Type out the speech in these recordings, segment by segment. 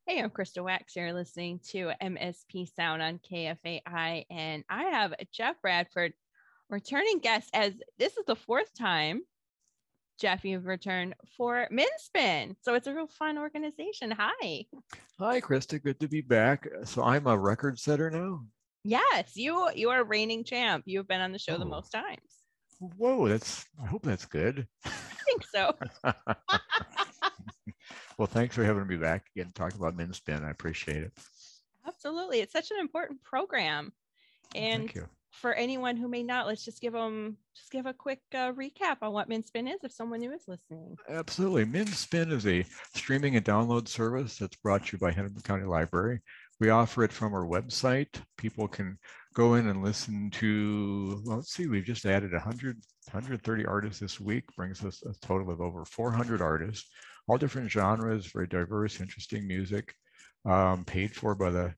Hey, I'm Krista Wax. You're listening to MSP Sound on KFAI, and I have Jeff Radford, returning guest, as this is the fourth time, Jeff, you've returned for Minspin. So it's a real fun organization. Hi. Hi, Krista. Good to be back. So I'm a record setter now. Yes, you are reigning champ. You've been on the show the Oh, most times. whoa, I hope that's good. I think so. Well, thanks for having me back again to talk about Men's Spin. I appreciate it. Absolutely. It's such an important program. And Thank you. for anyone who may not, let's just give a quick recap on what Minspin is if someone new is listening. Absolutely. Men's Spin is a streaming and download service that's brought to you by Hennepin County Library. We offer it from our website. People can go in and listen to, well, let's see, we've just added 130 artists this week, brings us a total of over 400 artists, all different genres, very diverse, interesting music, paid for by the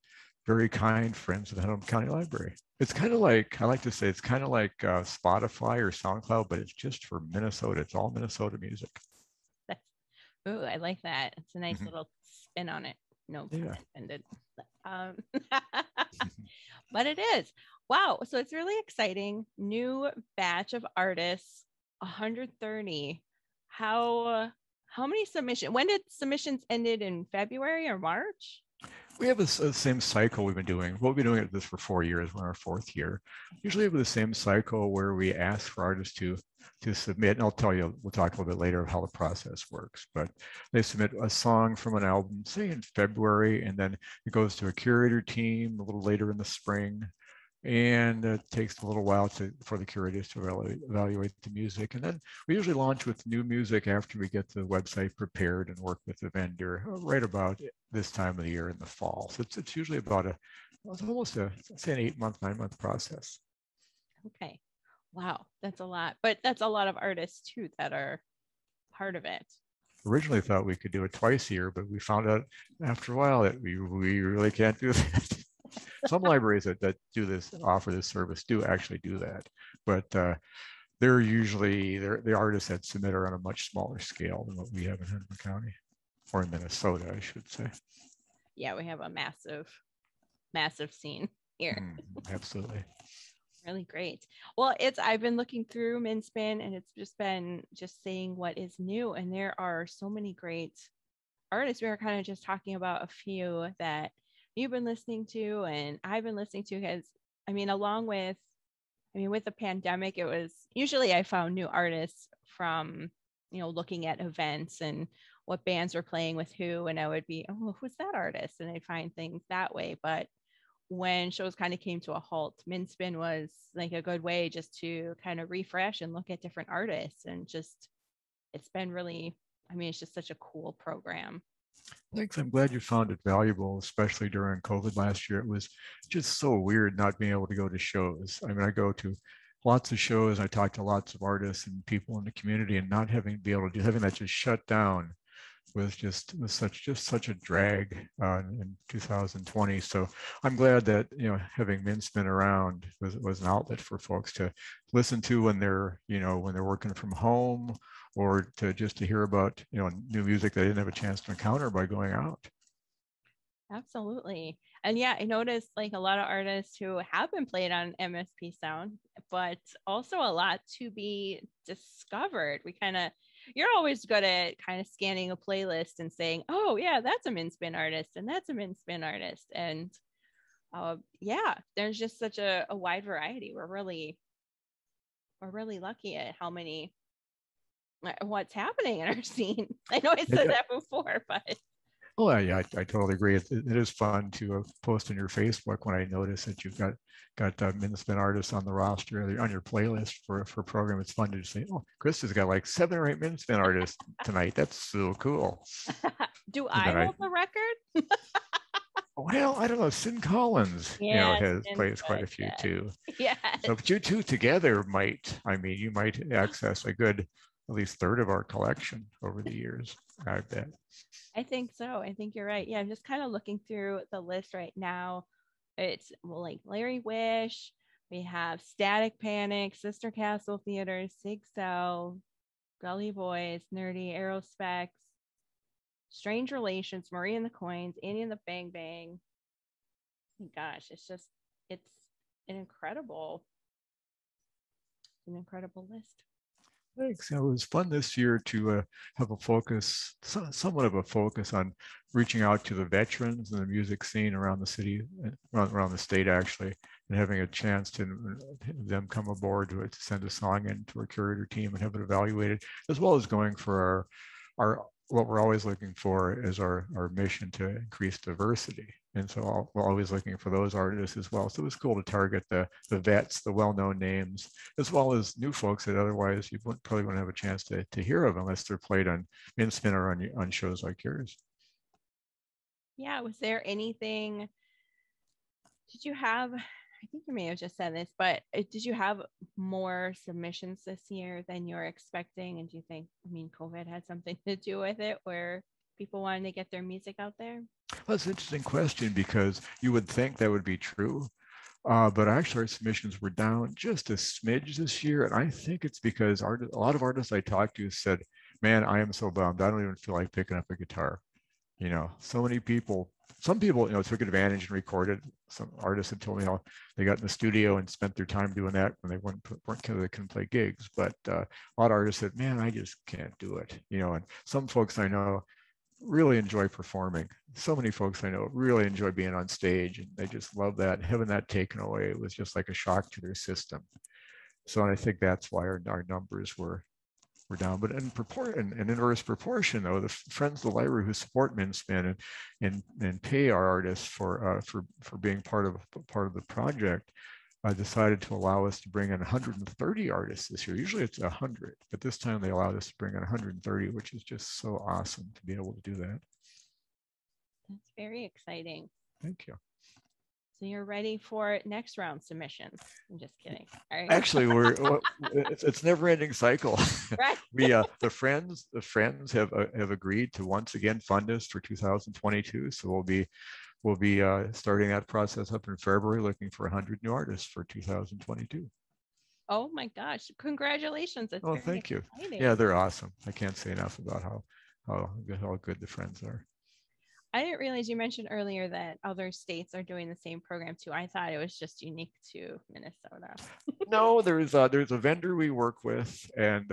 very kind friends of the Hennepin County Library. It's kind of like, I like to say, it's kind of like Spotify or SoundCloud, but it's just for Minnesota. It's all Minnesota music. Ooh, I like that. It's a nice Mhm. little spin on it. No pun Yeah. intended. Um, but it is. Wow. So it's really exciting. New batch of artists, 130. How many submissions? When did submissions ended in February or March? We have the same cycle we've been doing. We'll be doing this for 4 years. We're in our fourth year. Usually we have the same cycle where we ask for artists to submit. And I'll tell you, we'll talk a little bit later of how the process works. But they submit a song from an album, say in February, and then it goes to a curator team a little later in the spring. And it takes a little while for the curators to evaluate the music. And then we usually launch with new music after we get the website prepared and work with the vendor right about this time of the year in the fall. So it's usually about it's almost say an 8-month, 9-month process. Okay. Wow. That's a lot. But that's a lot of artists too that are part of it. Originally thought we could do it twice a year, but we found out after a while that we really can't do that. Some libraries that do this, offer this service, do actually do that. But they're usually the artists that submit are on a much smaller scale than what we have in Hennepin County or in Minnesota, I should say. Yeah, we have a massive scene here. Absolutely. Really great. Well, I've been looking through Minspin and it's just been just seeing what is new. And there are so many great artists. We were kind of just talking about a few that you've been listening to and I've been listening to because along with with the pandemic, it was usually I found new artists from, looking at events and what bands were playing with who, and I would be, oh, who's that artist? And I'd find things that way. But when shows kind of came to a halt, Minspin was like a good way just to kind of refresh and look at different artists. And just, it's been really, it's just such a cool program. Thanks. I'm glad you found it valuable, especially during COVID last year. It was just so weird not being able to go to shows. I mean, I go to lots of shows. I talk to lots of artists and people in the community, and not having to be able to do having that just shut down was such a drag in 2020. So I'm glad that having Minspin around was an outlet for folks to listen to when they're working from home, or to hear about new music they didn't have a chance to encounter by going out. Absolutely. And yeah, I noticed like a lot of artists who have been played on MSP Sound, but also a lot to be discovered. You're always good at kind of scanning a playlist and saying, oh, yeah, that's a Minspin artist and that's a Minspin artist. And yeah, there's just such a wide variety. We're really lucky at how many, what's happening in our scene. I know I said Yeah. that before, but Oh yeah, I totally agree. It is fun to post on your Facebook when I notice that you've got Minspin artists on the roster on your playlist for a program. It's fun to just say, oh, Chris has got like 7 or 8 Minspin artists tonight. That's so cool. do And I then hold the record? well, I don't know. Sin Collins, Yes, has and plays quite good. a few Yes. too. Yes. So, but you two together you might access a good at least third of our collection over the years. I bet. I think so. I think you're right. Yeah, I'm just kind of looking through the list right now. It's like Larry Wish. We have Static Panic, Sister Castle Theater, Sig Cell, Gully Boys, Nerdy, Aerospecs. Strange Relations, Marie and the Coins, Annie and the Bang Bang. Gosh, it's an incredible, an incredible list. Thanks. It was fun this year to have a focus, somewhat of a focus on reaching out to the veterans and the music scene around the city, around the state actually, and having a chance to them come aboard to send a song in to our curator team and have it evaluated, as well as going for our what we're always looking for is our mission to increase diversity. And so we're always looking for those artists as well. So it was cool to target the vets, the well-known names, as well as new folks that otherwise you probably wouldn't have a chance to hear of unless they're played on MinSpin or on shows like yours. Yeah, was there anything, did you have, I think you may have just said this, but did you have more submissions this year than you were expecting? And do you think, I mean, COVID had something to do with it where people wanted to get their music out there? Well, that's an interesting question because you would think that would be true. But actually, our submissions were down just a smidge this year. And I think it's because a lot of artists I talked to said, man, I am so bummed. I don't even feel like picking up a guitar. You know, so many people, some people, you know, took advantage and recorded. Some artists had told me how they got in the studio and spent their time doing that when they couldn't play gigs. But a lot of artists said, man, I just can't do it. You know, and some folks I know really enjoy performing. So many folks I know really enjoy being on stage and they just love that. Having that taken away was just like a shock to their system. So I think that's why our numbers were down. But in inverse proportion, though, the friends of the library who support MinSpin and pay our artists for being part of the project decided to allow us to bring in 130 artists this year. Usually it's 100, but this time they allowed us to bring in 130, which is just so awesome to be able to do that. That's very exciting. Thank you. So you're ready for next round submissions. I'm just kidding. All right. Actually, it's never-ending cycle. Right. The friends have agreed to once again fund us for 2022. So we'll be starting that process up in February, looking for 100 new artists for 2022. Oh my gosh! Congratulations! That's very thank you. exciting. Yeah, they're awesome. I can't say enough about how good the friends are. I didn't realize you mentioned earlier that other states are doing the same program too. I thought it was just unique to Minnesota. No, there's a vendor we work with, and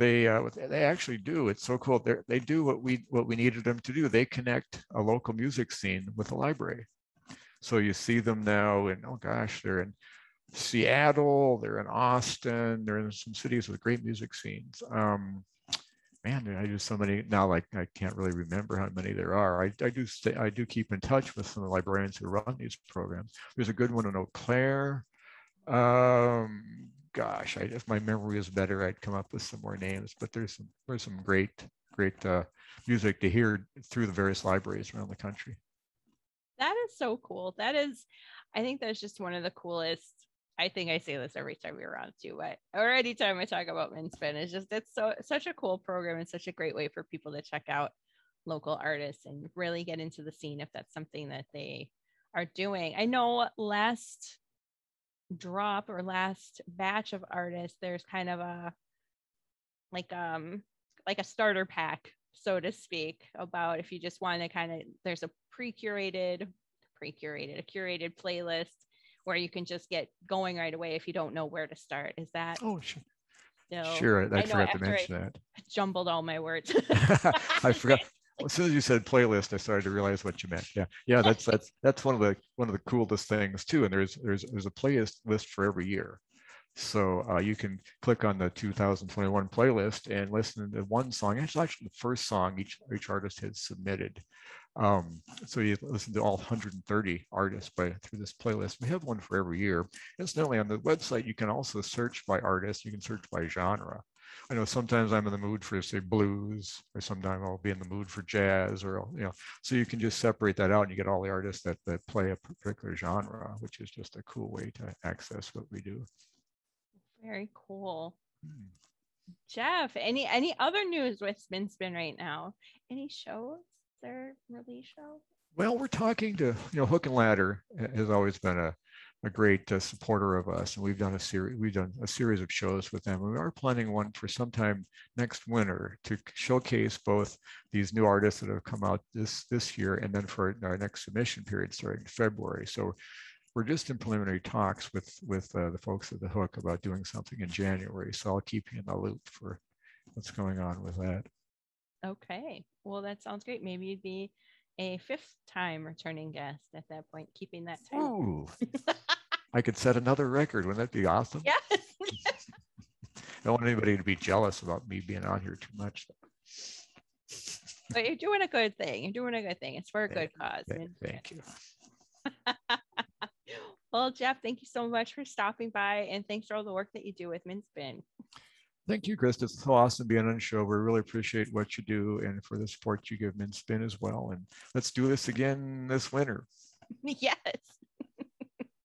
they actually do. It's so cool. They do what we needed them to do. They connect a local music scene with a library. So you see them now, and oh gosh, they're in Seattle, they're in Austin, they're in some cities with great music scenes. Man, I do so many now. Like I can't really remember how many there are. I do keep in touch with some of the librarians who run these programs. There's a good one in Eau Claire. Gosh, if my memory is better, I'd come up with some more names. But there's some great music to hear through the various libraries around the country. That is so cool. I think that's just one of the coolest. I think I say this every time we're on too, but or anytime I talk about MinSpin, it's such a cool program and such a great way for people to check out local artists and really get into the scene if that's something that they are doing. I know last drop or last batch of artists, there's kind of a like a starter pack, so to speak, about if you just want to there's a curated playlist where you can just get going right away if you don't know where to start. Is that? Oh, sure. Sure, I forgot to mention that. I jumbled all my words. I forgot. As soon as you said playlist, I started to realize what you meant. Yeah. That's one of the coolest things too. And there's a playlist list for every year, so you can click on the 2021 playlist and listen to one song. It's actually the first song each artist has submitted. So you listen to all 130 artists through this playlist. We have one for every year. Incidentally, on the website, you can also search by artist. You can search by genre. I know sometimes I'm in the mood for, say, blues, or sometimes I'll be in the mood for jazz, or so you can just separate that out and you get all the artists that play a particular genre, which is just a cool way to access what we do. Very cool. Jeff, any other news with MinSpin right now? Any shows? Their release show? Well, we're talking to Hook and Ladder has always been a great supporter of us, and we've done a series of shows with them. We are planning one for sometime next winter to showcase both these new artists that have come out this year, and then for our next submission period starting in February. So we're just in preliminary talks with the folks at the Hook about doing something in January. So I'll keep you in the loop for what's going on with that. Okay. Well, that sounds great. Maybe you'd be a fifth time returning guest at that point, keeping that title. Ooh, I could set another record. Wouldn't that be awesome? Yes. I don't want anybody to be jealous about me being on here too much. But you're doing a good thing. You're doing a good thing. It's for a good cause. Thank you. Well, Jeff, thank you so much for stopping by, and thanks for all the work that you do with MinSpin. Thank you, Chris. It's so awesome being on the show. We really appreciate what you do and for the support you give MinSpin as well. And let's do this again this winter. Yes.